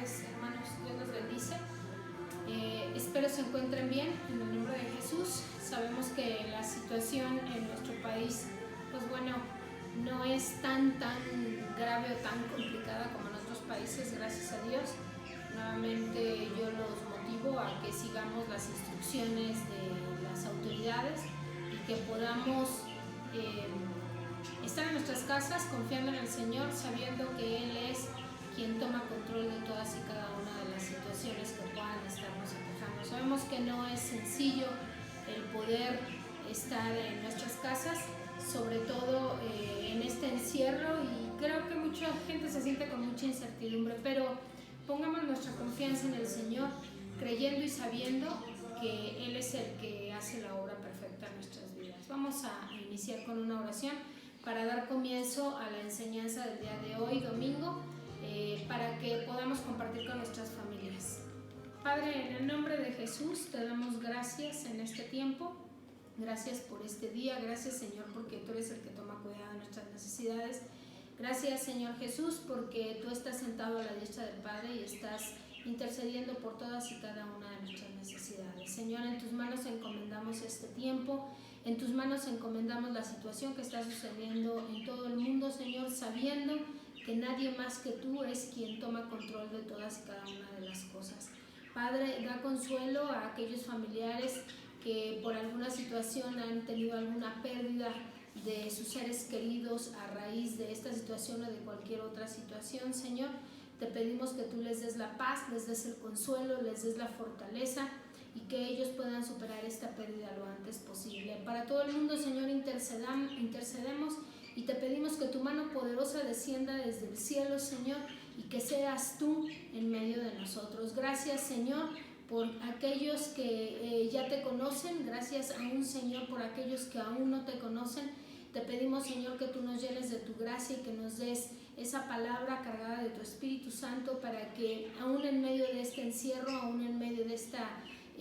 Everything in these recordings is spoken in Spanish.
tardes, hermanos. Dios los bendice. Espero se encuentren bien en el nombre de Jesús. Sabemos que la situación en nuestro país, pues bueno, no es tan grave o tan complicada como en otros países, gracias a Dios. Nuevamente yo los motivo a que sigamos las instrucciones de las autoridades y que podamos estar en nuestras casas confiando en el Señor, sabiendo que Él es quien toma control de todas y cada una de las situaciones que puedan estarnos aquejando. Sabemos que no es sencillo el poder estar en nuestras casas, sobre todo en este encierro, y creo que mucha gente se siente con mucha incertidumbre, pero pongamos nuestra confianza en el Señor, creyendo y sabiendo que Él es el que hace la obra perfecta en nuestras vidas. Vamos a iniciar con una oración para dar comienzo a la enseñanza del día de hoy, domingo, para que podamos compartir con nuestras familias. Padre, en el nombre de Jesús te damos gracias en este tiempo, gracias por este día, gracias Señor porque tú eres el que toma cuidado de nuestras necesidades. Gracias Señor Jesús porque tú estás sentado a la diestra del Padre y estás intercediendo por todas y cada una de nuestras necesidades. Señor, en tus manos encomendamos este tiempo, en tus manos encomendamos la situación que está sucediendo en todo el mundo, Señor, sabiendo que nadie más que tú es quien toma control de todas y cada una de las cosas. Padre, da consuelo a aquellos familiares que por alguna situación han tenido alguna pérdida de sus seres queridos a raíz de esta situación o de cualquier otra situación, Señor. Te pedimos que tú les des la paz, les des el consuelo, les des la fortaleza y que ellos puedan superar esta pérdida lo antes posible. Para todo el mundo, Señor, intercedemos y te pedimos que tu mano poderosa descienda desde el cielo, Señor, y que seas tú en medio de nosotros. Gracias, Señor, por aquellos que ya te conocen. Gracias aún, Señor, por aquellos que aún no te conocen. Te pedimos, Señor, que tú nos llenes de tu gracia y que nos des esa palabra cargada de tu Espíritu Santo para que aún en medio de este encierro, aún en medio de esta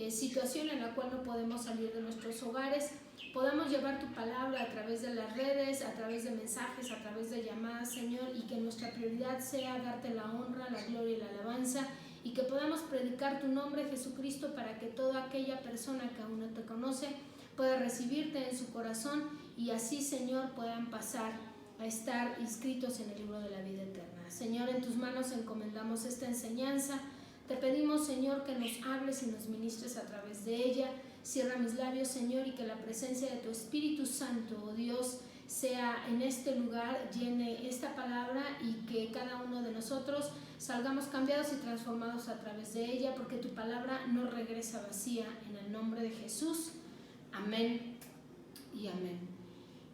situación en la cual no podemos salir de nuestros hogares, podamos llevar tu palabra a través de las redes, a través de mensajes, a través de llamadas, Señor, y que nuestra prioridad sea darte la honra, la gloria y la alabanza, y que podamos predicar tu nombre, Jesucristo, para que toda aquella persona que aún no te conoce pueda recibirte en su corazón y así, Señor, puedan pasar a estar inscritos en el libro de la vida eterna. Señor, en tus manos encomendamos esta enseñanza. Te pedimos, Señor, que nos hables y nos ministres a través de ella. Cierra mis labios, Señor, y que la presencia de tu Espíritu Santo, oh Dios, sea en este lugar, llene esta palabra y que cada uno de nosotros salgamos cambiados y transformados a través de ella, porque tu palabra no regresa vacía. En el nombre de Jesús, amén y amén.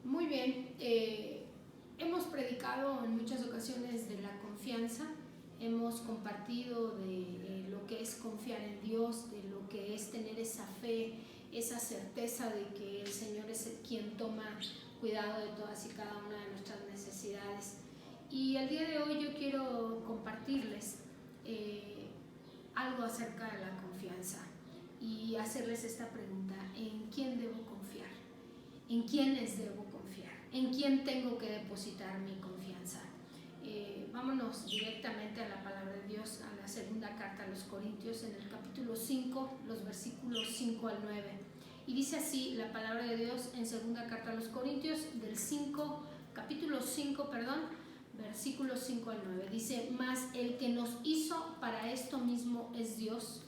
Muy bien, hemos predicado en muchas ocasiones de la confianza, hemos compartido de lo que es confiar en Dios, de lo que es tener esa fe, esa certeza de que el Señor es quien toma cuidado de todas y cada una de nuestras necesidades. Y el día de hoy yo quiero compartirles algo acerca de la confianza y hacerles esta pregunta: ¿en quién debo confiar? ¿En quiénes debo confiar? ¿En quién tengo que depositar mi confianza? Vámonos directamente a la palabra de Dios, a la segunda carta a los Corintios, en el capítulo 5, los versículos 5 al 9. Y dice así la palabra de Dios en segunda carta a los Corintios, capítulo 5, versículos 5 al 9. Dice: mas el que nos hizo para esto mismo es Dios,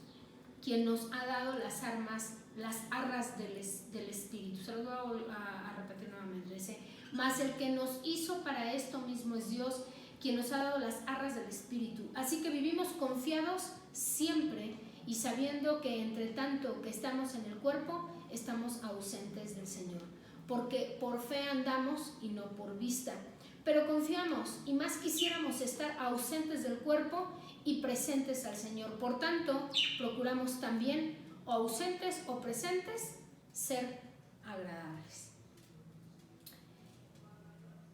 quien nos ha dado las arras del Espíritu. Se lo voy a repetir nuevamente. Dice: mas el que nos hizo para esto mismo es Dios, quien nos ha dado las arras del Espíritu. Así que vivimos confiados siempre y sabiendo que entre tanto que estamos en el cuerpo, estamos ausentes del Señor. Porque por fe andamos y no por vista. Pero confiamos y más quisiéramos estar ausentes del cuerpo y presentes al Señor. Por tanto, procuramos también, o ausentes o presentes, ser agradables.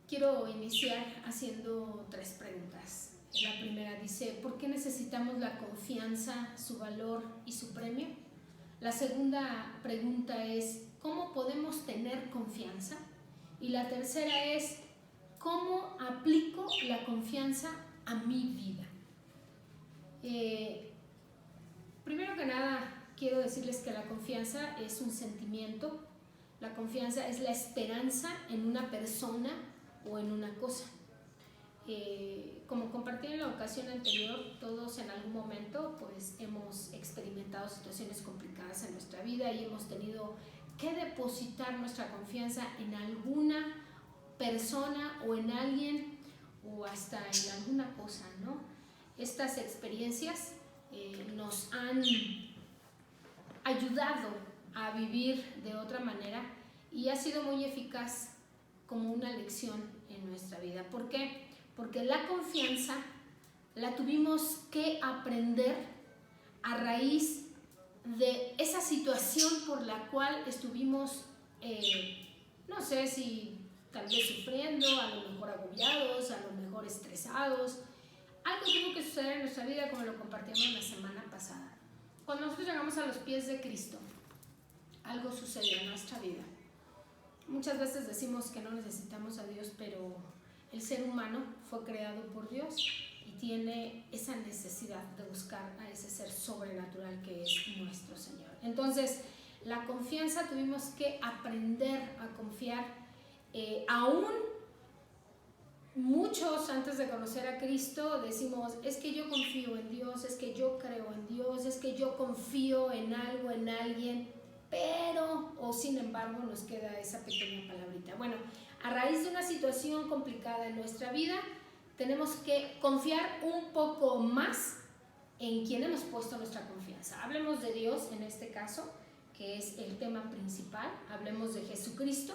Quiero iniciar haciendo 3 preguntas. La primera dice: ¿por qué necesitamos la confianza, su valor y su premio? La segunda pregunta es: ¿cómo podemos tener confianza? Y la tercera es: ¿cómo aplico la confianza a mi vida? Primero que nada, quiero decirles que la confianza es un sentimiento. La confianza es la esperanza en una persona o en una cosa. Como compartí en la ocasión anterior, todos en algún momento pues hemos experimentado situaciones complicadas en nuestra vida y hemos tenido que depositar nuestra confianza en alguna persona o en alguien o hasta en alguna cosa, ¿no? Estas experiencias nos han ayudado a vivir de otra manera y ha sido muy eficaz como una lección en nuestra vida. ¿Por qué? Porque la confianza la tuvimos que aprender a raíz de esa situación por la cual estuvimos, no sé si tal vez sufriendo, a lo mejor agobiados, a lo mejor estresados. Algo tuvo que suceder en nuestra vida, como lo compartimos la semana pasada. Cuando nosotros llegamos a los pies de Cristo, algo sucedió en nuestra vida. Muchas veces decimos que no necesitamos a Dios, pero el ser humano fue creado por Dios y tiene esa necesidad de buscar a ese ser sobrenatural que es nuestro Señor. Entonces, la confianza tuvimos que aprender a confiar. Aún muchos antes de conocer a Cristo decimos, es que yo confío en Dios, es que yo creo en Dios, es que yo confío en algo, en alguien, pero, o sin embargo, nos queda esa pequeña palabrita. Bueno, a raíz de una situación complicada en nuestra vida, tenemos que confiar un poco más en quien hemos puesto nuestra confianza. Hablemos de Dios en este caso, que es el tema principal. Hablemos de Jesucristo.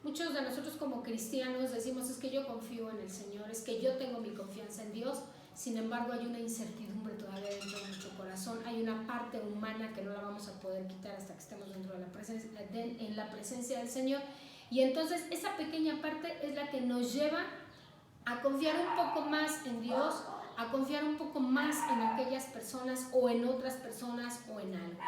Muchos de nosotros como cristianos decimos, es que yo confío en el Señor, es que yo tengo mi confianza en Dios. Sin embargo, hay una incertidumbre todavía dentro de nuestro corazón, hay una parte humana que no la vamos a poder quitar hasta que estemos dentro de la presencia, en la presencia del Señor. Y entonces esa pequeña parte es la que nos lleva a confiar un poco más en Dios, a confiar un poco más en aquellas personas o en otras personas o en algo.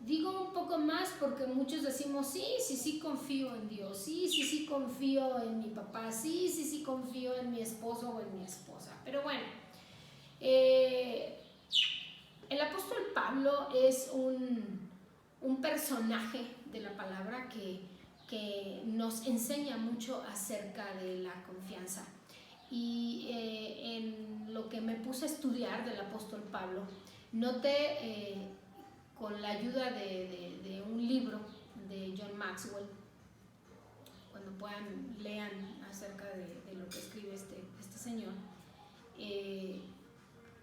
Digo un poco más porque muchos decimos, sí confío en Dios, sí confío en mi papá, sí confío en mi esposo o en mi esposa. Pero bueno, el apóstol Pablo es un personaje de la palabra que nos enseña mucho acerca de la confianza. Y en lo que me puse a estudiar del apóstol Pablo, noté con la ayuda de un libro de John Maxwell, cuando puedan lean acerca de lo que escribe este señor,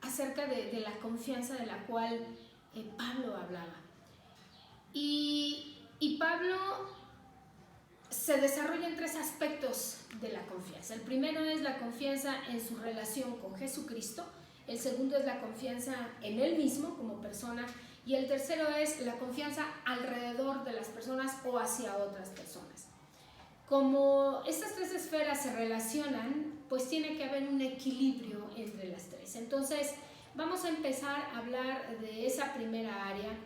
acerca de la confianza de la cual Pablo hablaba. Y Pablo se desarrolla en 3 aspectos de la confianza. El primero es la confianza en su relación con Jesucristo, el segundo es la confianza en él mismo como persona, y el tercero es la confianza alrededor de las personas o hacia otras personas. Como estas 3 esferas se relacionan, pues tiene que haber un equilibrio entre las 3. Entonces, vamos a empezar a hablar de esa primera área,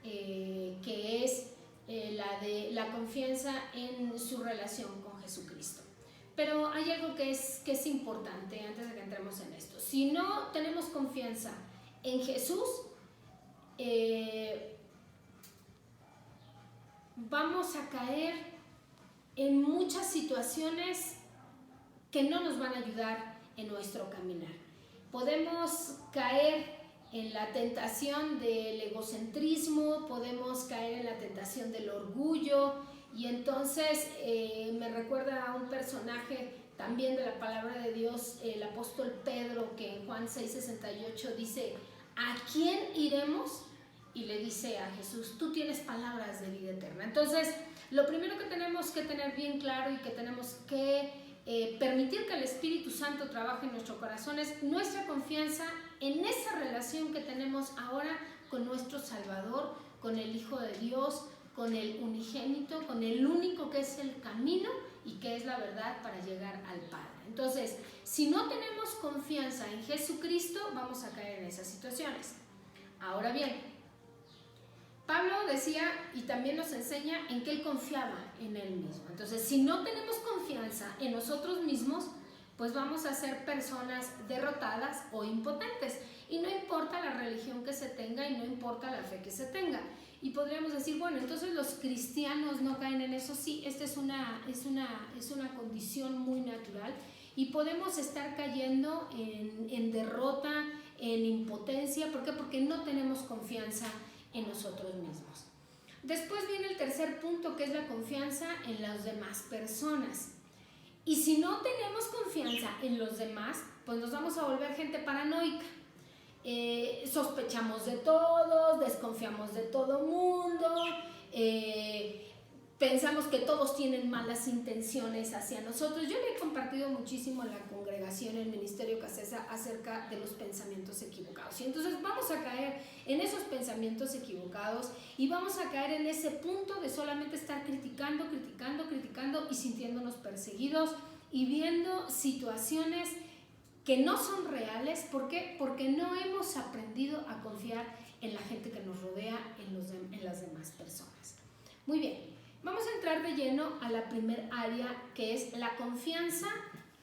que es la de la confianza en su relación con Jesucristo. Pero hay algo que es importante antes de que entremos en esto. Si no tenemos confianza en Jesús, vamos a caer en muchas situaciones que no nos van a ayudar en nuestro caminar. Podemos caer en la tentación del egocentrismo, podemos caer en la tentación del orgullo, y entonces me recuerda a un personaje también de la palabra de Dios, el apóstol Pedro, que en Juan 6:68 dice, ¿a quién iremos? Y le dice a Jesús, tú tienes palabras de vida eterna. Entonces, lo primero que tenemos que tener bien claro y que tenemos que permitir que el Espíritu Santo trabaje en nuestro corazón es nuestra confianza en esa relación que tenemos ahora con nuestro Salvador, con el Hijo de Dios, con el unigénito, con el único que es el camino y que es la verdad para llegar al Padre. Entonces, si no tenemos confianza en Jesucristo, vamos a caer en esas situaciones. Ahora bien, Pablo decía y también nos enseña en que él confiaba en él mismo. Entonces, si no tenemos confianza en nosotros mismos, pues vamos a ser personas derrotadas o impotentes. Y no importa la religión que se tenga y no importa la fe que se tenga. Y podríamos decir, bueno, entonces los cristianos no caen en eso. Sí, esta es una condición muy natural y podemos estar cayendo en derrota, en impotencia. ¿Por qué? Porque no tenemos confianza en nosotros mismos. Después viene el tercer punto, que es la confianza en las demás personas. Y si no tenemos confianza en los demás, pues nos vamos a volver gente paranoica. Sospechamos de todos, desconfiamos de todo mundo, pensamos que todos tienen malas intenciones hacia nosotros. Yo le he compartido muchísimo en la congregación, en el ministerio Casesa, acerca de los pensamientos equivocados. Y entonces vamos a caer en esos pensamientos equivocados y vamos a caer en ese punto de solamente estar criticando y sintiéndonos perseguidos y viendo situaciones que no son reales. ¿Por qué? Porque no hemos aprendido a confiar en la gente que nos rodea, en las demás personas. Muy bien, vamos a entrar de lleno a la primer área, que es la confianza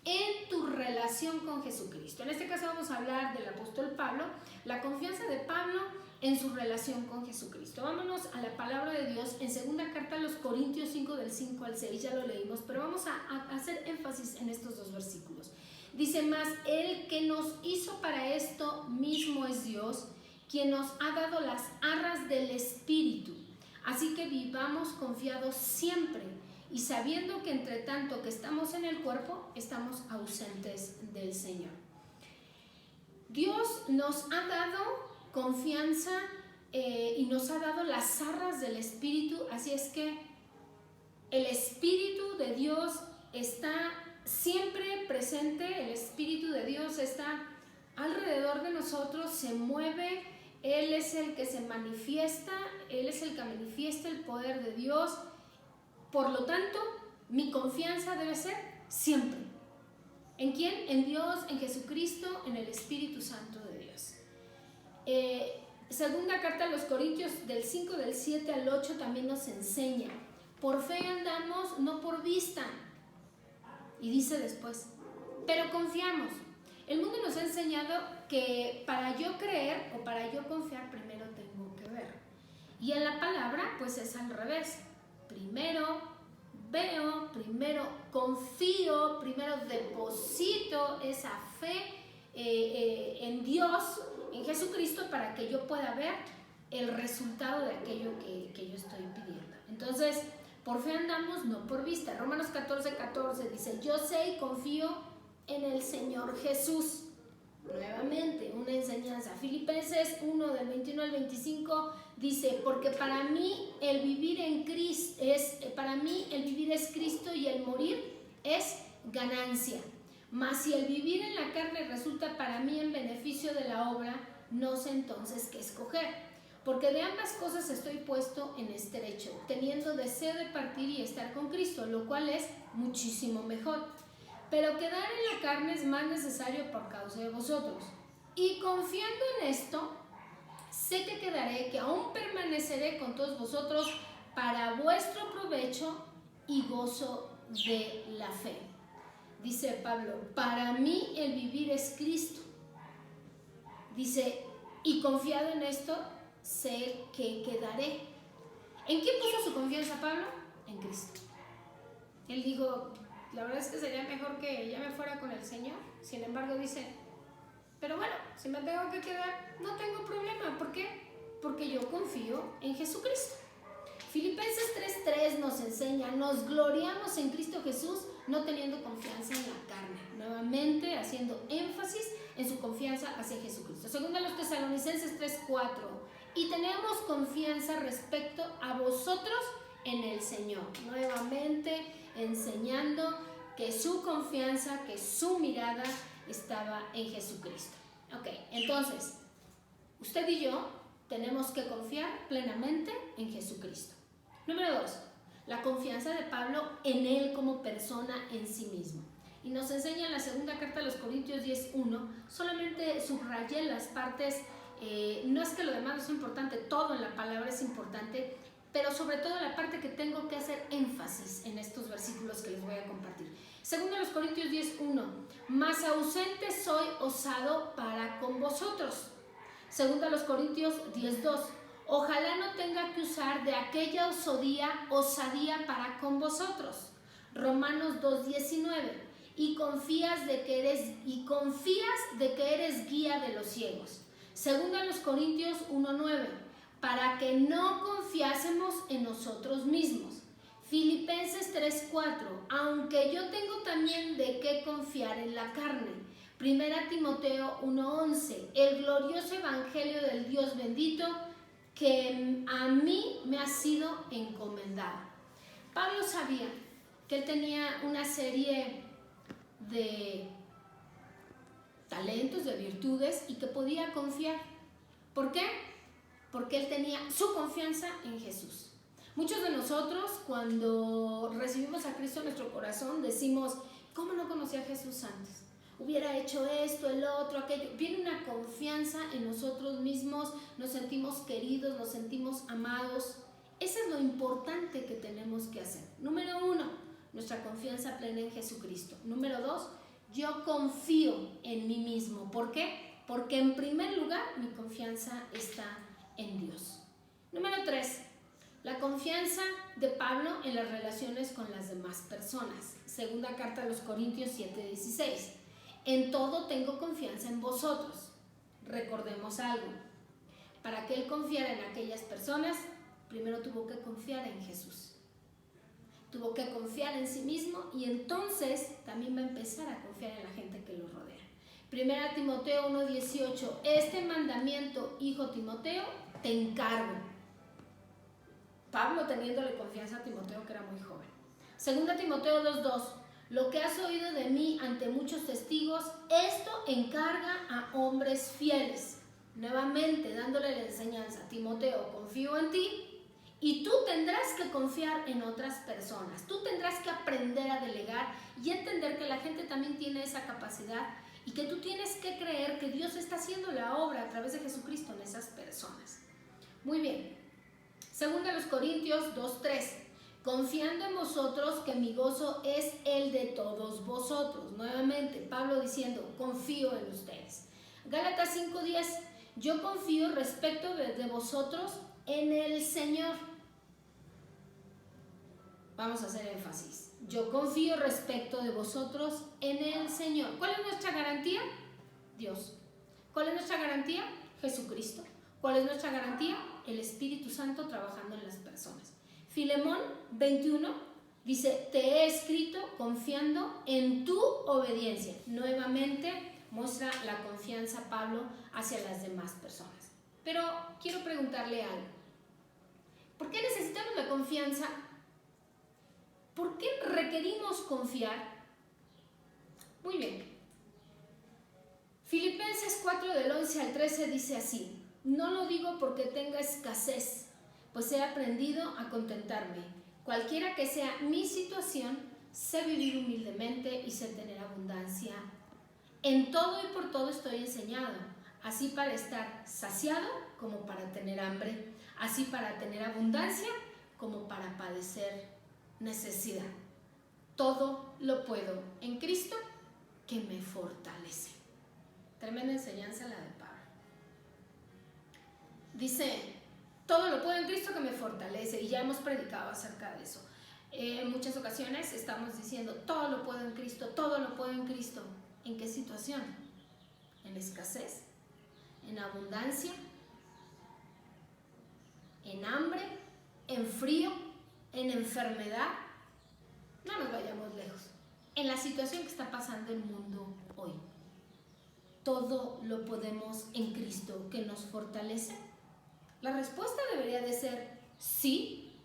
en tu relación con Jesucristo. En este caso vamos a hablar del apóstol Pablo, la confianza de Pablo en su relación con Jesucristo. Vámonos a la palabra de Dios en segunda carta a los Corintios 5, del 5 al 6, ya lo leímos, pero vamos a hacer énfasis en estos dos versículos. Dice: mas el que nos hizo para esto mismo es Dios, quien nos ha dado las arras del Espíritu. Así que vivamos confiados siempre y sabiendo que entre tanto que estamos en el cuerpo, estamos ausentes del Señor. Dios nos ha dado confianza y nos ha dado las arras del Espíritu, así es que el Espíritu de Dios está siempre presente, el Espíritu de Dios está alrededor de nosotros, se mueve, Él es el que se manifiesta, Él es el que manifiesta el poder de Dios. Por lo tanto, mi confianza debe ser siempre. ¿En quién? En Dios, en Jesucristo, en el Espíritu Santo de Dios. Segunda carta a los Corintios del 5, del 7 al 8 también nos enseña: por fe andamos, no por vista. Y dice después: pero confiamos. El mundo nos ha enseñado que para yo creer o para yo confiar, primero tengo que ver. Y en la palabra, pues es al revés. Primero veo, primero confío, primero deposito esa fe en Dios, en Jesucristo, para que yo pueda ver el resultado de aquello que yo estoy pidiendo. Entonces, por fe andamos, no por vista. Romanos 14, 14 dice: yo sé y confío en el Señor Jesús. Nuevamente, una enseñanza. Filipenses 1, del 21 al 25 dice: porque para mí el vivir es Cristo y el morir es ganancia. Mas si el vivir en la carne resulta para mí en beneficio de la obra, no sé entonces qué escoger. Porque de ambas cosas estoy puesto en estrecho, teniendo deseo de partir y estar con Cristo, lo cual es muchísimo mejor. Pero quedar en la carne es más necesario por causa de vosotros. Y confiando en esto, sé que quedaré, que aún permaneceré con todos vosotros para vuestro provecho y gozo de la fe. Dice Pablo: para mí el vivir es Cristo. Dice: y confiado en esto, sé que quedaré. ¿En quién puso su confianza Pablo? En Cristo. Él dijo: la verdad es que sería mejor que ya me fuera con el Señor. Sin embargo dice: pero bueno, si me tengo que quedar, no tengo problema. ¿Por qué? Porque yo confío en Jesucristo. Filipenses 3:3 nos enseña: nos gloriamos en Cristo Jesús, no teniendo confianza en la carne. Nuevamente haciendo énfasis en su confianza hacia Jesucristo. Segundo a los Tesalonicenses 3:4: y tenemos confianza respecto a vosotros en el Señor. Nuevamente enseñando que su confianza, que su mirada estaba en Jesucristo. Ok, entonces, usted y yo tenemos que confiar plenamente en Jesucristo. Número 2, la confianza de Pablo en él como persona en sí mismo. Y nos enseña en la segunda carta a los Corintios 10:1, solamente subrayé las partes, no es que lo demás no es importante, todo en la palabra es importante, pero sobre todo la parte que tengo que hacer énfasis en estos versículos que les voy a compartir. Segundo a los Corintios 10:1, mas ausente soy osado para con vosotros. Segundo a los Corintios 10:2, ojalá no tenga que usar de aquella osadía para con vosotros. Romanos 2:19, y confías de que eres guía de los ciegos. Segundo a los Corintios 1:9, para que no confiásemos en nosotros mismos. Filipenses 3:4, aunque yo tengo también de qué confiar en la carne. Primera Timoteo 1:11, el glorioso evangelio del Dios bendito que a mí me ha sido encomendado. Pablo sabía que él tenía una serie de talentos, de virtudes, y que podía confiar. ¿Por qué? Porque él tenía su confianza en Jesús. Muchos de nosotros, cuando recibimos a Cristo en nuestro corazón, decimos, ¿cómo no conocí a Jesús antes? Hubiera hecho esto, el otro, aquello. Viene una confianza en nosotros mismos, nos sentimos queridos, nos sentimos amados. Eso es lo importante que tenemos que hacer. Número 1, nuestra confianza plena en Jesucristo. Número 2, yo confío en mí mismo. ¿Por qué? Porque en primer lugar mi confianza está en Dios. Número 3, la confianza de Pablo en las relaciones con las demás personas. Segunda carta a los Corintios 7:16. En todo tengo confianza en vosotros. Recordemos algo. Para que él confiara en aquellas personas, primero tuvo que confiar en Jesús. Tuvo que confiar en sí mismo y entonces también va a empezar a confiar en la gente que lo rodea. Primera Timoteo 1:18. Este mandamiento, hijo Timoteo, te encargo. Pablo teniéndole confianza a Timoteo, que era muy joven. Segunda Timoteo 2:2. Lo que has oído de mí ante muchos testigos, esto encarga a hombres fieles. Nuevamente dándole la enseñanza, Timoteo, confío en ti y tú tendrás que confiar en otras personas. Tú tendrás que aprender a delegar y entender que la gente también tiene esa capacidad y que tú tienes que creer que Dios está haciendo la obra a través de Jesucristo en esas personas. Muy bien. Segunda a los Corintios 2:3. Confiando en vosotros que mi gozo es el de todos vosotros. Nuevamente, Pablo diciendo, confío en ustedes. Gálatas 5:10. Yo confío respecto de vosotros en el Señor. Vamos a hacer énfasis. Yo confío respecto de vosotros en el Señor. ¿Cuál es nuestra garantía? Dios. ¿Cuál es nuestra garantía? Jesucristo. ¿Cuál es nuestra garantía? El Espíritu Santo trabajando en las personas. Filemón 21 dice, te he escrito confiando en tu obediencia. Nuevamente muestra la confianza Pablo hacia las demás personas. Pero quiero preguntarle algo. ¿Por qué necesitamos la confianza? ¿Por qué requerimos confiar? Muy bien. Filipenses 4 del 11 al 13 dice así, no lo digo porque tenga escasez, pues he aprendido a contentarme. Cualquiera que sea mi situación, sé vivir humildemente y sé tener abundancia. En todo y por todo estoy enseñado, así para estar saciado como para tener hambre, así para tener abundancia como para padecer necesidad. Todo lo puedo en Cristo que me fortalece. Tremenda enseñanza la de Pablo. Dice, todo lo puedo en Cristo que me fortalece, y ya hemos predicado acerca de eso. En muchas ocasiones estamos diciendo, todo lo puedo en Cristo, todo lo puedo en Cristo. ¿En qué situación? ¿En escasez? ¿En abundancia? ¿En hambre? ¿En frío? ¿En enfermedad? No nos vayamos lejos. En la situación que está pasando el mundo hoy. Todo lo podemos en Cristo que nos fortalece. La respuesta debería de ser sí,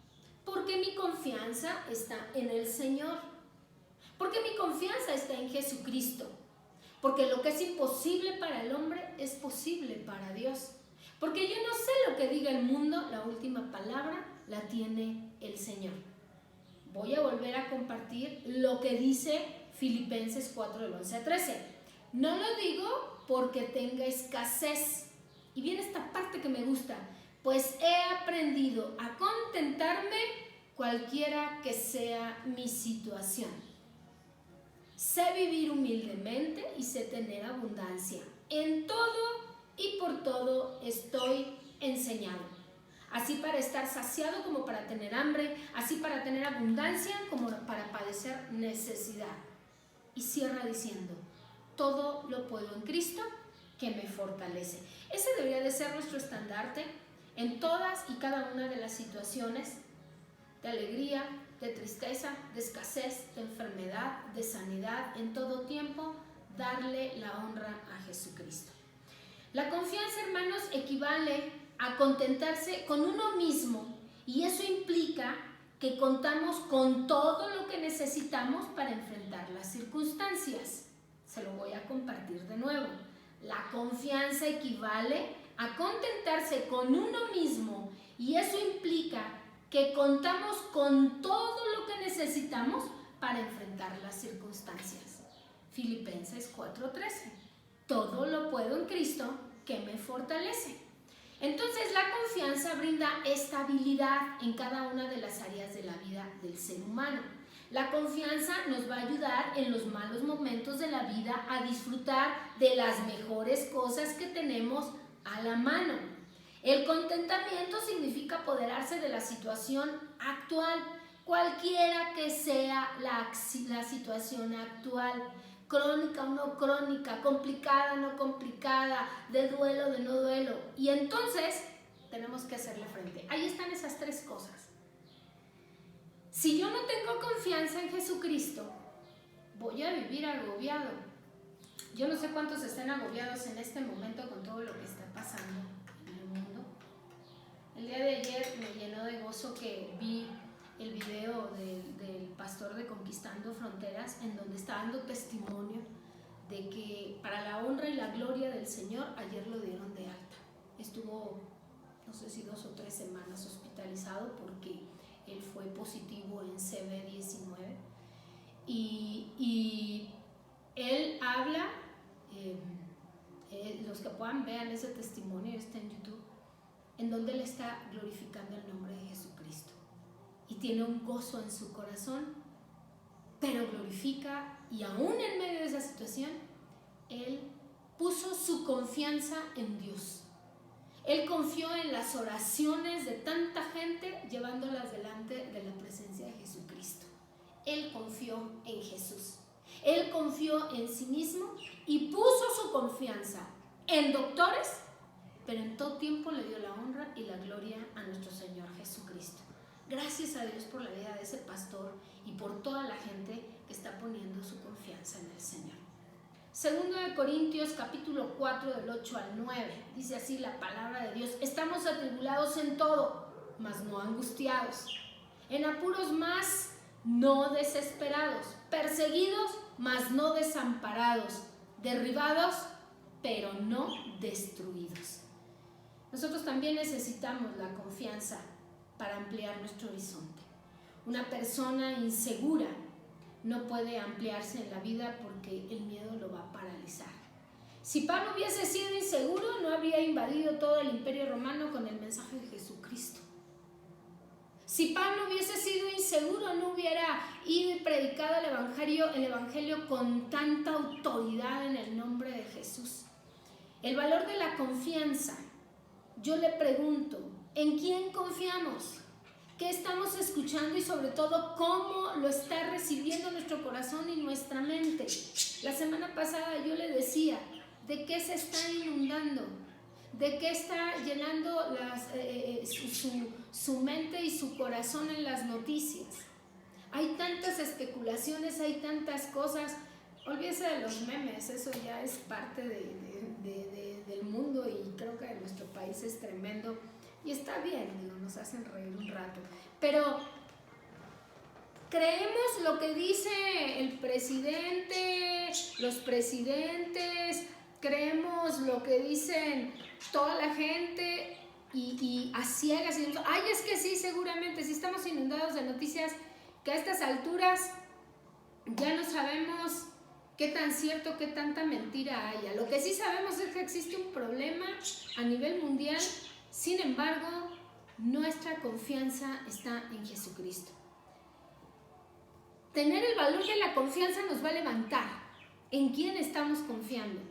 porque mi confianza está en el Señor, porque mi confianza está en Jesucristo, porque lo que es imposible para el hombre es posible para Dios, porque yo no sé lo que diga el mundo, la última palabra la tiene el Señor. Voy a volver a compartir lo que dice Filipenses 4 del 11 a 13. No lo digo porque tenga escasez. Y viene esta parte que me gusta. Pues he aprendido a contentarme cualquiera que sea mi situación. sé vivir humildemente y sé tener abundancia. En todo y por todo estoy enseñado, así para estar saciado como para tener hambre, así para tener abundancia como para padecer necesidad. Y cierra diciendo, todo lo puedo en Cristo que me fortalece. Ese debería de ser nuestro estandarte en todas y cada una de las situaciones de alegría, de tristeza, de escasez, de enfermedad, de sanidad, en todo tiempo, darle la honra a Jesucristo. La confianza, hermanos, equivale a contentarse con uno mismo, y eso implica que contamos con todo lo que necesitamos para enfrentar las circunstancias. Se lo voy a compartir de nuevo. La confianza equivale a contentarse con uno mismo, y eso implica que contamos con todo lo que necesitamos para enfrentar las circunstancias. Filipenses 4:13. Todo lo puedo en Cristo que me fortalece. Entonces la confianza brinda estabilidad en cada una de las áreas de la vida del ser humano. La confianza nos va a ayudar en los malos momentos de la vida a disfrutar de las mejores cosas que tenemos a la mano. El contentamiento significa apoderarse de la situación actual, cualquiera que sea la situación actual. Crónica o no crónica, complicada o no complicada, de duelo o de no duelo. Y entonces tenemos que hacerle frente. Ahí están esas tres cosas. Si yo no tengo confianza en Jesucristo, voy a vivir agobiado. Yo no sé cuántos estén agobiados en este momento con todo lo que está pasando en el mundo. El día de ayer me llenó de gozo que vi el video del pastor de Conquistando Fronteras, en donde está dando testimonio de que para la honra y la gloria del Señor, ayer lo dieron de alta. Estuvo, no sé si 2 o 3 semanas hospitalizado porque él fue positivo en CV-19, y él habla, los que puedan vean ese testimonio, está en YouTube, en donde él está glorificando el nombre de Jesucristo. Y tiene un gozo en su corazón, pero glorifica, y aún en medio de esa situación, él puso su confianza en Dios. Él confió en las oraciones de tanta gente, llevándolas delante de la presencia de Jesucristo. Él confió en Jesús. Él confió en sí mismo y puso su confianza en doctores, pero en todo tiempo le dio la honra y la gloria a nuestro Señor Jesucristo. Gracias a Dios por la vida de ese pastor y por toda la gente que está poniendo su confianza en el Señor. Segundo de Corintios capítulo 4 del 8 al 9, dice así la palabra de Dios: estamos atribulados en todo, mas no angustiados, en apuros, mas no desesperados, perseguidos, mas no desamparados, derribados, pero no destruidos. Nosotros también necesitamos la confianza para ampliar nuestro horizonte. Una persona insegura no puede ampliarse en la vida porque el miedo lo va a paralizar. Si Pablo hubiese sido inseguro, no habría invadido todo el imperio romano con el mensaje de Jesucristo. Si Pablo hubiese sido inseguro, no hubiera ido y predicado el evangelio con tanta autoridad en el nombre de Jesús. El valor de la confianza. Yo le pregunto, ¿en quién confiamos? ¿Qué estamos escuchando? Y sobre todo, ¿cómo lo está recibiendo nuestro corazón y nuestra mente? La semana pasada yo le decía, ¿de qué se está inundando? ¿De qué está llenando su mente y su corazón en las noticias? Hay tantas especulaciones, hay tantas cosas. Olvídese de los memes, eso ya es parte del mundo, y creo que en nuestro país es tremendo. Y está bien, nos hacen reír un rato. Pero creemos lo que dice el presidente, los presidentes, creemos lo que dicen toda la gente, y a ciegas. Y ay, es que sí, seguramente, si estamos inundados de noticias que a estas alturas ya no sabemos qué tan cierto, qué tanta mentira haya. Lo que sí sabemos es que existe un problema a nivel mundial. Sin embargo, nuestra confianza está en Jesucristo. Tener el valor de la confianza nos va a levantar. ¿En quién estamos confiando?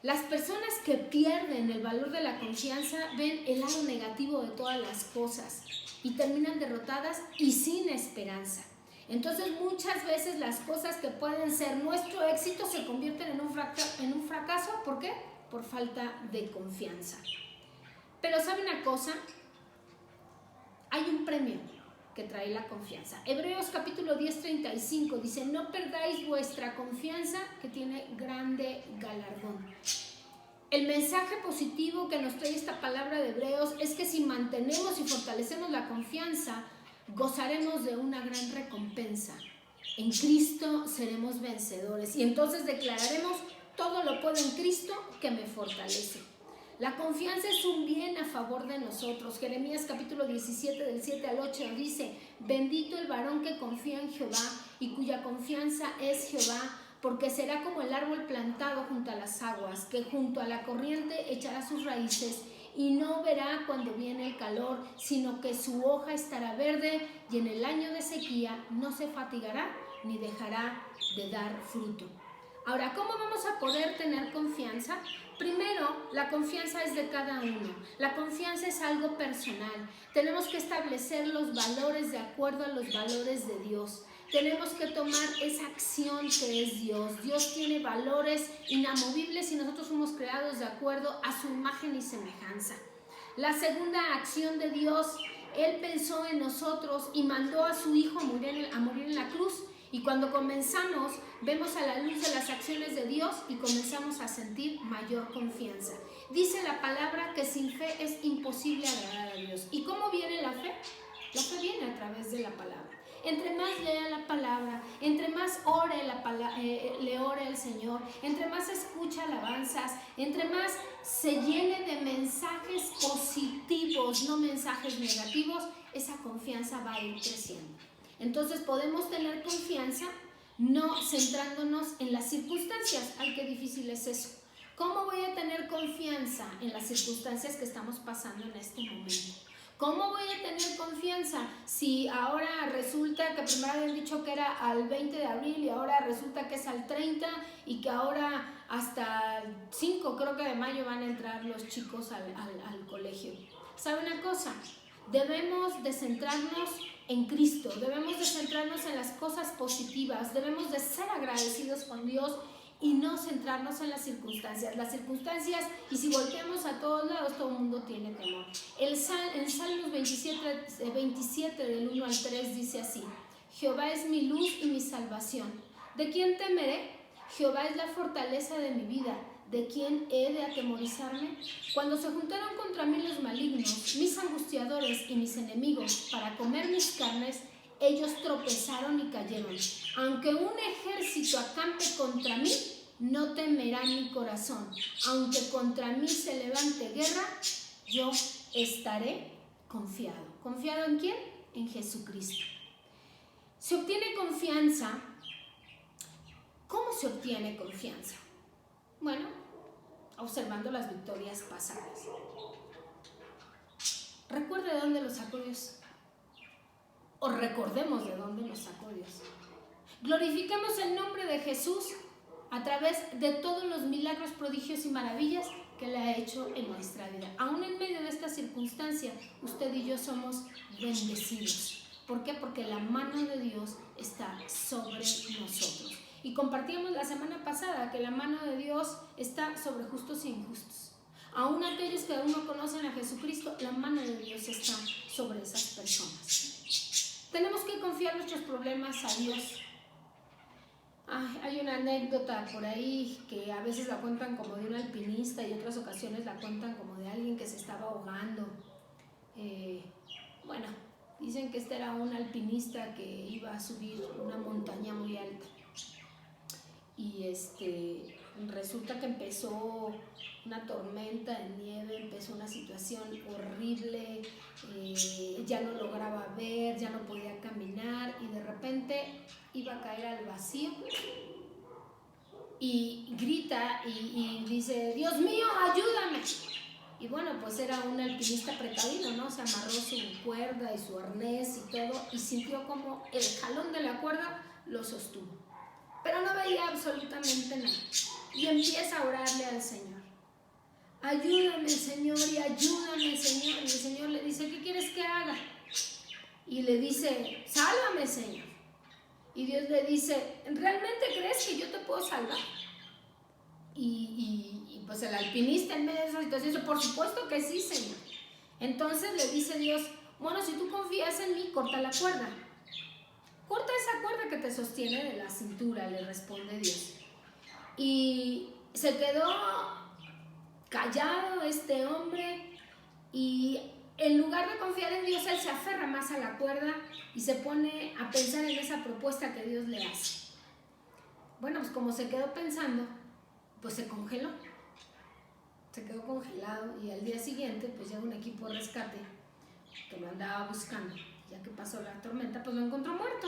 Las personas que pierden el valor de la confianza ven el lado negativo de todas las cosas y terminan derrotadas y sin esperanza. Entonces muchas veces las cosas que pueden ser nuestro éxito se convierten en un fracaso. ¿Por qué? Por falta de confianza. Pero ¿sabe una cosa? Hay un premio que trae la confianza. Hebreos capítulo 10:35 dice: no perdáis vuestra confianza, que tiene grande galardón. El mensaje positivo que nos trae esta palabra de Hebreos es que si mantenemos y fortalecemos la confianza, gozaremos de una gran recompensa. En Cristo seremos vencedores y entonces declararemos: todo lo puedo en Cristo que me fortalece. La confianza es un bien a favor de nosotros. Jeremías capítulo 17 del 7 al 8 dice: bendito el varón que confía en Jehová y cuya confianza es Jehová, porque será como el árbol plantado junto a las aguas, que junto a la corriente echará sus raíces y no verá cuando viene el calor, sino que su hoja estará verde y en el año de sequía no se fatigará ni dejará de dar fruto. Ahora, ¿cómo vamos a poder tener confianza? Primero, la confianza es de cada uno. La confianza es algo personal. Tenemos que establecer los valores de acuerdo a los valores de Dios. Tenemos que tomar esa acción que es Dios. Dios tiene valores inamovibles y nosotros fuimos creados de acuerdo a su imagen y semejanza. La segunda acción de Dios, Él pensó en nosotros y mandó a su Hijo a morir en la cruz. Y cuando comenzamos, vemos a la luz de las acciones de Dios y comenzamos a sentir mayor confianza. Dice la palabra que sin fe es imposible agradar a Dios. ¿Y cómo viene la fe? La fe viene a través de la palabra. Entre más lea la palabra, entre más le ore al Señor, entre más escucha alabanzas, entre más se llene de mensajes positivos, no mensajes negativos, esa confianza va a ir creciendo. Entonces podemos tener confianza no centrándonos en las circunstancias. ¡Ay, qué difícil es eso! ¿Cómo voy a tener confianza en las circunstancias que estamos pasando en este momento? ¿Cómo voy a tener confianza si ahora resulta que primero habían dicho que era al 20 de abril y ahora resulta que es al 30 y que ahora hasta el 5, creo que de mayo, van a entrar los chicos al colegio? ¿Sabe una cosa? Debemos de centrarnos en Cristo, debemos de centrarnos en las cosas positivas, debemos de ser agradecidos con Dios y no centrarnos en las circunstancias. Las circunstancias, y si volteamos a todos lados, todo el mundo tiene temor. En Salmos 27 del 1 al 3 dice así: Jehová es mi luz y mi salvación. ¿De quién temeré? Jehová es la fortaleza de mi vida. ¿De quién he de atemorizarme? Cuando se juntaron contra mí los malignos, mis angustiadores y mis enemigos, para comer mis carnes, ellos tropezaron y cayeron. Aunque un ejército acampe contra mí, no temerá mi corazón. Aunque contra mí se levante guerra, yo estaré confiado. ¿Confiado en quién? En Jesucristo. Se obtiene confianza. ¿Cómo se obtiene confianza? Bueno, observando las victorias pasadas. Recuerde de dónde lo sacó Dios. O recordemos de dónde nos sacó Dios. Glorifiquemos el nombre de Jesús a través de todos los milagros, prodigios y maravillas que Él ha hecho en nuestra vida. Aún en medio de esta circunstancia, usted y yo somos bendecidos. ¿Por qué? Porque la mano de Dios está sobre nosotros. Y compartíamos la semana pasada que la mano de Dios está sobre justos e injustos. Aún aquellos que aún no conocen a Jesucristo, la mano de Dios está sobre esas personas. Tenemos que confiar nuestros problemas a Dios. Hay una anécdota por ahí que a veces la cuentan como de un alpinista y otras ocasiones la cuentan como de alguien que se estaba ahogando. Bueno, dicen que este era un alpinista que iba a subir una montaña muy alta. Y resulta que empezó una tormenta de nieve, empezó una situación horrible, ya no lograba ver, ya no podía caminar y de repente iba a caer al vacío y grita y dice: Dios mío, ayúdame. Y bueno, pues era un alpinista precavido, ¿no? Se amarró su cuerda y su arnés y todo y sintió como el jalón de la cuerda lo sostuvo. Pero no veía absolutamente nada. Y empieza a orarle al Señor. Ayúdame, Señor, y ayúdame, Señor. Y el Señor le dice, ¿qué quieres que haga? Y le dice, sálvame, Señor. Y Dios le dice, ¿realmente crees que yo te puedo salvar? Y pues el alpinista en medio de esa situación dice, por supuesto que sí, Señor. Entonces le dice Dios, bueno, si tú confías en mí, corta la cuerda. Corta esa cuerda que te sostiene de la cintura, le responde Dios. Y se quedó callado este hombre y en lugar de confiar en Dios, él se aferra más a la cuerda y se pone a pensar en esa propuesta que Dios le hace. Bueno, pues como se quedó pensando, pues se congeló. Se quedó congelado y al día siguiente pues llega un equipo de rescate que lo andaba buscando. Ya que pasó la tormenta, pues lo encontró muerto.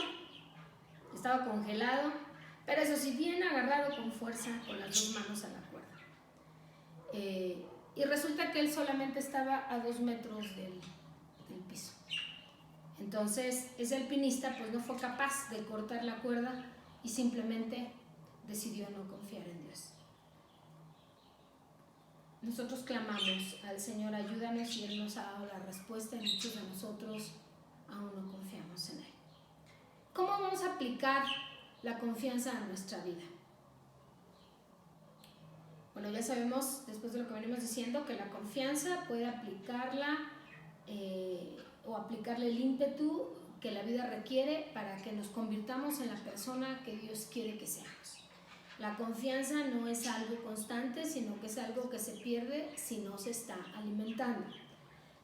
Estaba congelado, pero eso sí, bien agarrado con fuerza con las dos manos a la cuerda. Y resulta que él solamente estaba a 2 metros del piso. Entonces ese alpinista pues no fue capaz de cortar la cuerda y simplemente decidió no confiar en Dios. Nosotros clamamos al Señor, ayúdanos, y Él nos ha dado la respuesta, y muchos de nosotros aún no confiamos en Él. ¿Cómo vamos a aplicar la confianza a nuestra vida? Bueno, ya sabemos, después de lo que venimos diciendo, que la confianza puede aplicarla o aplicarle el ímpetu que la vida requiere para que nos convirtamos en la persona que Dios quiere que seamos. La confianza no es algo constante, sino que es algo que se pierde si no se está alimentando.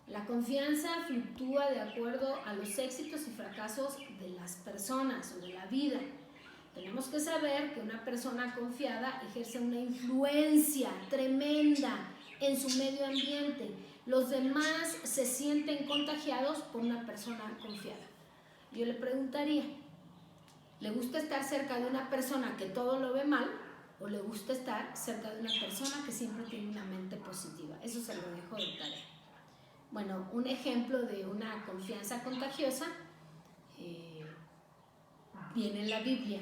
La confianza fluctúa de acuerdo a los éxitos y fracasos de las personas o de la vida. Tenemos que saber que una persona confiada ejerce una influencia tremenda en su medio ambiente. Los demás se sienten contagiados por una persona confiada. Yo le preguntaría, ¿le gusta estar cerca de una persona que todo lo ve mal o le gusta estar cerca de una persona que siempre tiene una mente positiva? Eso se lo dejo de tarea. Bueno, un ejemplo de una confianza contagiosa viene en la Biblia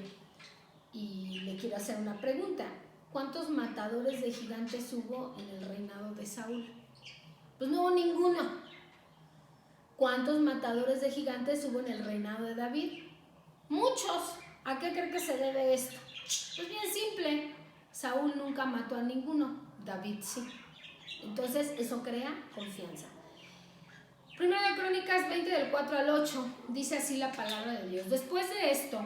y le quiero hacer una pregunta. ¿Cuántos matadores de gigantes hubo en el reinado de Saúl? Pues no hubo ninguno. ¿Cuántos matadores de gigantes hubo en el reinado de David? Muchos. ¿A qué cree que se debe esto? Pues bien simple. Saúl nunca mató a ninguno, David sí. Entonces eso crea confianza. Primera de Crónicas 20 del 4 al 8 dice así la palabra de Dios. Después de esto,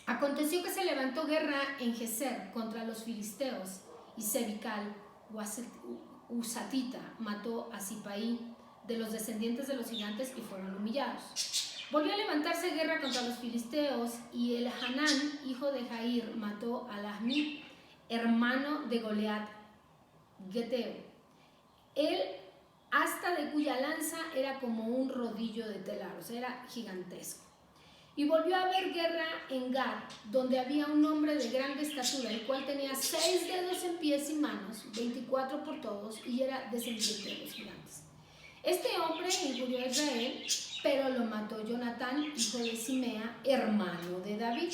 aconteció que se levantó guerra en Geser contra los filisteos y Sebical, Usatita, mató a Sipaí de los descendientes de los gigantes y fueron humillados. Volvió a levantarse guerra contra los filisteos y el Hanán, hijo de Jair, mató a Lahmi, hermano de Goliat, Geteo. Él, asta de cuya lanza era como un rodillo de telar, o sea, era gigantesco. Y volvió a haber guerra en Gad, donde había un hombre de grande estatura, el cual tenía 6 dedos en pies y manos, 24 por todos, y era descendiente de los gigantes. Este hombre injurió a Israel, pero lo mató Jonatán, hijo de Simea, hermano de David.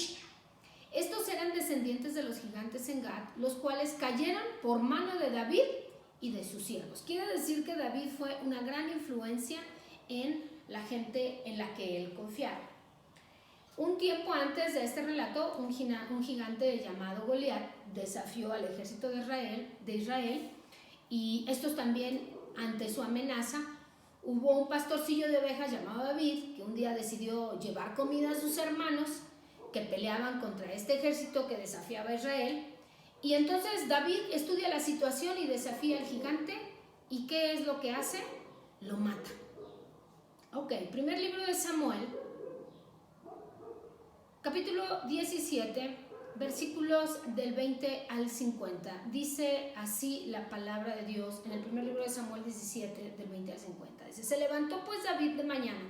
Estos eran descendientes de los gigantes en Gad, los cuales cayeron por mano de David y de sus siervos. Quiere decir que David fue una gran influencia en la gente en la que él confiaba. Un tiempo antes de este relato, un gigante llamado Goliat desafió al ejército de Israel, y estos también, ante su amenaza, hubo un pastorcillo de ovejas llamado David que un día decidió llevar comida a sus hermanos que peleaban contra este ejército que desafiaba a Israel. Y entonces David estudia la situación y desafía al gigante. ¿Y qué es lo que hace? Lo mata. Ok, primer libro de Samuel, capítulo 17, versículos del 20 al 50. Dice así la palabra de Dios en el primer libro de Samuel 17, del 20 al 50. Dice, se levantó pues David de mañana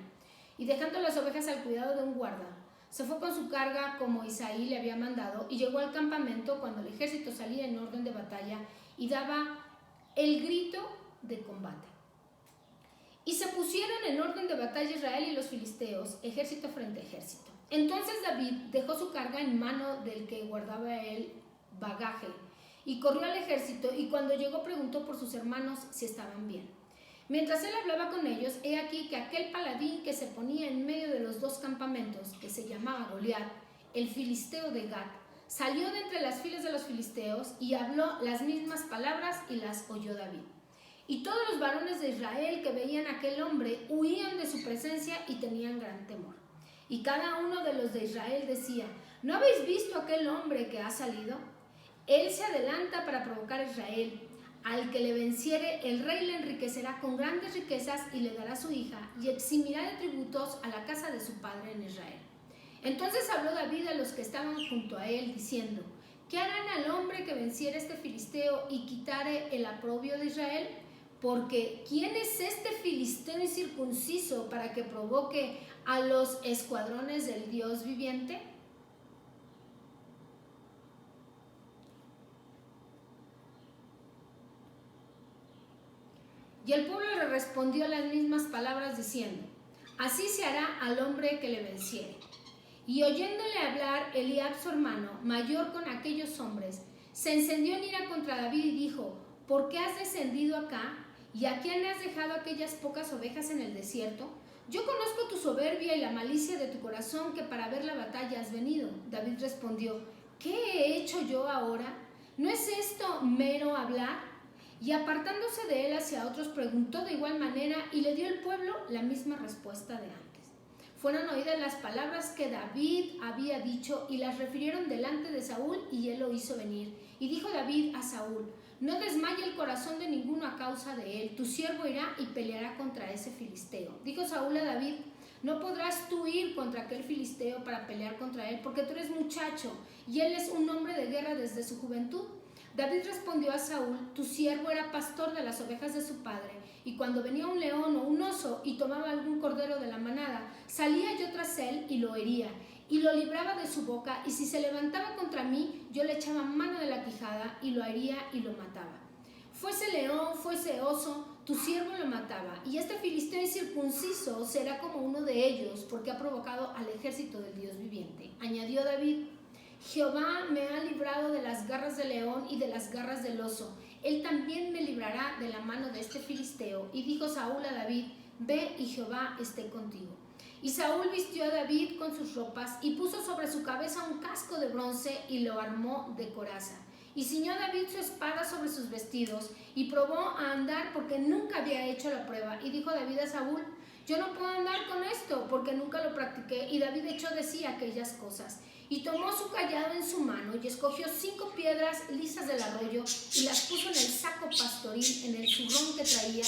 y dejando las ovejas al cuidado de un guarda, se fue con su carga como Isaí le había mandado y llegó al campamento cuando el ejército salía en orden de batalla y daba el grito de combate. Y se pusieron en orden de batalla Israel y los filisteos, ejército frente a ejército. Entonces David dejó su carga en mano del que guardaba el bagaje y corrió al ejército, y cuando llegó preguntó por sus hermanos si estaban bien. Mientras él hablaba con ellos, he aquí que aquel paladín que se ponía en medio de los dos campamentos, que se llamaba Goliat, el filisteo de Gat, salió de entre las filas de los filisteos y habló las mismas palabras y las oyó David. Y todos los varones de Israel que veían a aquel hombre huían de su presencia y tenían gran temor. Y cada uno de los de Israel decía: ¿no habéis visto aquel hombre que ha salido? Él se adelanta para provocar a Israel. Al que le venciere, el rey le enriquecerá con grandes riquezas y le dará su hija, y eximirá de tributos a la casa de su padre en Israel. Entonces habló David a los que estaban junto a él, diciendo: ¿qué harán al hombre que venciere este filisteo y quitare el oprobio de Israel? Porque ¿quién es este filisteo incircunciso para que provoque a los escuadrones del Dios viviente? Y el pueblo le respondió las mismas palabras diciendo: así se hará al hombre que le venciere. Y oyéndole hablar Eliab su hermano, mayor con aquellos hombres, se encendió en ira contra David y dijo: ¿por qué has descendido acá? ¿Y a quién has dejado aquellas pocas ovejas en el desierto? Yo conozco tu soberbia y la malicia de tu corazón, que para ver la batalla has venido. David respondió: ¿qué he hecho yo ahora? ¿No es esto mero hablar? Y apartándose de él hacia otros, preguntó de igual manera, y le dio el pueblo la misma respuesta de antes. Fueron oídas las palabras que David había dicho, y las refirieron delante de Saúl, y él lo hizo venir. Y dijo David a Saúl: no desmaye el corazón de ninguno a causa de él, tu siervo irá y peleará contra ese filisteo. Dijo Saúl a David: no podrás tú ir contra aquel filisteo para pelear contra él, porque tú eres muchacho, y él es un hombre de guerra desde su juventud. David respondió a Saúl: tu siervo era pastor de las ovejas de su padre, y cuando venía un león o un oso y tomaba algún cordero de la manada, salía yo tras él y lo hería, y lo libraba de su boca, y si se levantaba contra mí, yo le echaba mano de la quijada, y lo hería y lo mataba. Fuese león, fuese oso, tu siervo lo mataba, y este filisteo incircunciso será como uno de ellos, porque ha provocado al ejército del Dios viviente. Añadió David: Jehová me ha librado de las garras del león y de las garras del oso. Él también me librará de la mano de este filisteo. Y dijo Saúl a David: ve, y Jehová esté contigo. Y Saúl vistió a David con sus ropas y puso sobre su cabeza un casco de bronce y lo armó de coraza. Y ciñó David su espada sobre sus vestidos y probó a andar, porque nunca había hecho la prueba. Y dijo David a Saúl: yo no puedo andar con esto, porque nunca lo practiqué. Y David echó de sí aquellas cosas. Y tomó su cayado en su mano y escogió 5 piedras lisas del arroyo y las puso en el saco pastoril, en el zurrón que traía,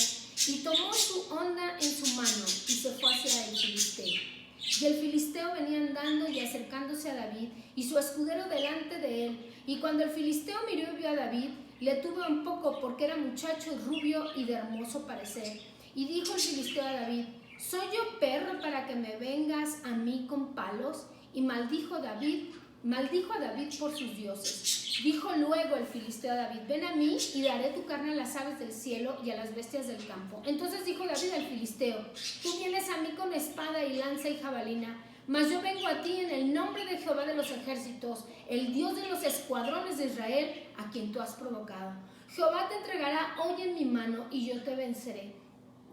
y tomó su honda en su mano y se fue hacia el filisteo. Y el filisteo venía andando y acercándose a David, y su escudero delante de él. Y cuando el filisteo miró y vio a David, le tuvo un poco, porque era muchacho rubio y de hermoso parecer. Y dijo el filisteo a David: ¿soy yo perro para que me vengas a mí con palos? Y maldijo a David por sus dioses. Dijo luego el filisteo a David: ven a mí y daré tu carne a las aves del cielo y a las bestias del campo. Entonces dijo David al filisteo: tú vienes a mí con espada y lanza y jabalina, mas yo vengo a ti en el nombre de Jehová de los ejércitos, el Dios de los escuadrones de Israel, a quien tú has provocado. Jehová te entregará hoy en mi mano, y yo te venceré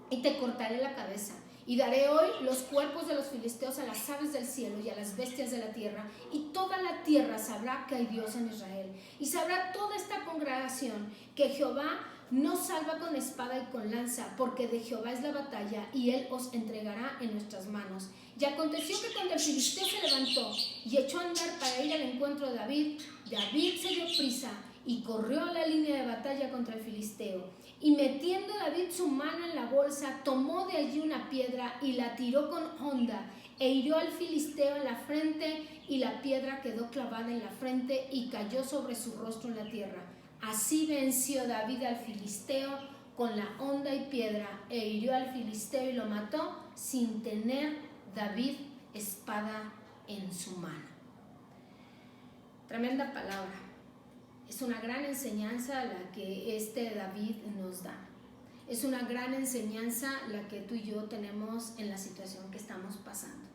y te cortaré la cabeza. Y daré hoy los cuerpos de los filisteos a las aves del cielo y a las bestias de la tierra, y toda la tierra sabrá que hay Dios en Israel. Y sabrá toda esta congregación que Jehová no salva con espada y con lanza, porque de Jehová es la batalla, y él os entregará en nuestras manos. Y aconteció que cuando el filisteo se levantó y echó a andar para ir al encuentro de David, David se dio prisa y corrió a la línea de batalla contra el filisteo. Y metiendo David su mano en la bolsa, tomó de allí una piedra y la tiró con honda, e hirió al filisteo en la frente, y la piedra quedó clavada en la frente y cayó sobre su rostro en la tierra. Así venció David al filisteo con la honda y piedra, e hirió al filisteo y lo mató, sin tener David espada en su mano. Tremenda palabra. Es una gran enseñanza la que David nos da. Es una gran enseñanza la que tú y yo tenemos en la situación que estamos pasando.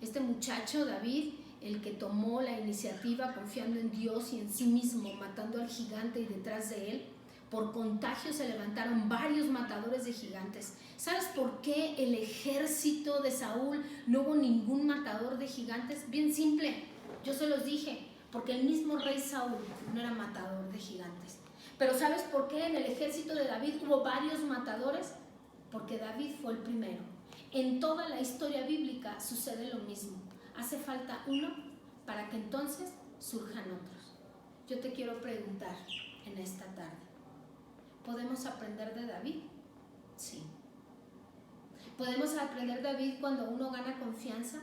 Este muchacho David, el que tomó la iniciativa confiando en Dios y en sí mismo, matando al gigante, y detrás de él, por contagio se levantaron varios matadores de gigantes. ¿Sabes por qué el ejército de Saúl no hubo ningún matador de gigantes? Bien simple, yo se los dije, porque el mismo rey Saúl no era matador de gigantes. Pero ¿sabes por qué en el ejército de David hubo varios matadores? Porque David fue el primero. En toda la historia bíblica sucede lo mismo. Hace falta uno para que entonces surjan otros. Yo te quiero preguntar en esta tarde, ¿podemos aprender de David? Sí. ¿Podemos aprender de David cuando uno gana confianza?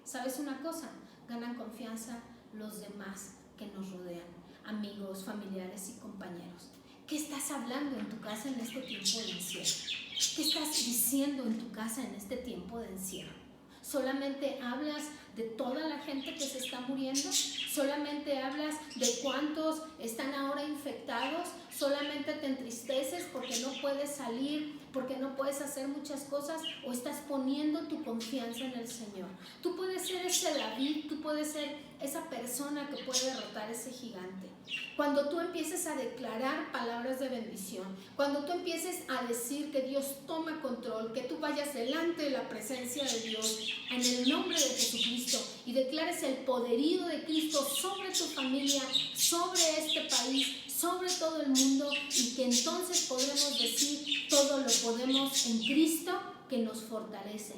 ¿Sabes una cosa? Ganan confianza los demás que nos rodean, amigos, familiares y compañeros. ¿Qué estás hablando en tu casa en este tiempo de encierro? ¿Qué estás diciendo en tu casa en este tiempo de encierro? ¿Solamente hablas de toda la gente que se está muriendo? ¿Solamente hablas de cuántos están ahora infectados? ¿Solamente te entristeces porque no puedes salir, porque no puedes hacer muchas cosas? ¿O estás poniendo tu confianza en el Señor? Tú puedes ser ese David, tú puedes ser esa persona que puede derrotar ese gigante. Cuando tú empieces a declarar palabras de bendición, cuando tú empieces a decir que Dios toma control, que tú vayas delante de la presencia de Dios en el nombre de Jesucristo y declares el poderío de Cristo sobre tu familia, sobre este país, sobre todo el mundo, y que entonces podremos decir: todo lo podemos en Cristo que nos fortalece.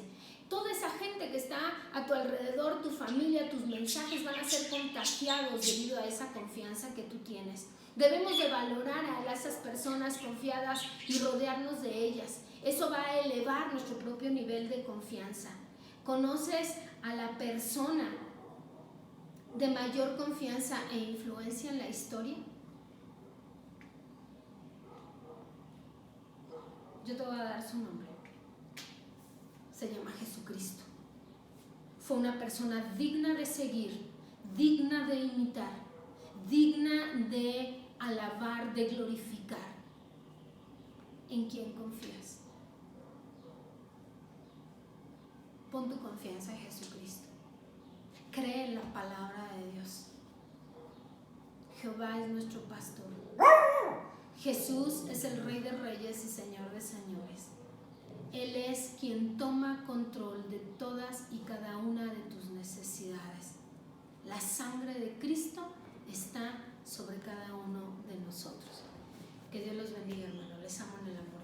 Toda esa gente que está a tu alrededor, tu familia, tus mensajes van a ser contagiados debido a esa confianza que tú tienes. Debemos de valorar a esas personas confiadas y rodearnos de ellas. Eso va a elevar nuestro propio nivel de confianza. ¿Conoces a la persona de mayor confianza e influencia en la historia? Yo te voy a dar su nombre. Se llama Jesucristo. Fue una persona digna de seguir, digna de imitar, digna de alabar, de glorificar. ¿En quién confías? Pon tu confianza en Jesucristo. Cree en la palabra de Dios. Jehová es nuestro pastor. Jesús es el Rey de Reyes y Señor de Señores. Él es quien toma control de todas y cada una de tus necesidades. La sangre de Cristo está sobre cada uno de nosotros. Que Dios los bendiga, hermano. Les amo en el amor.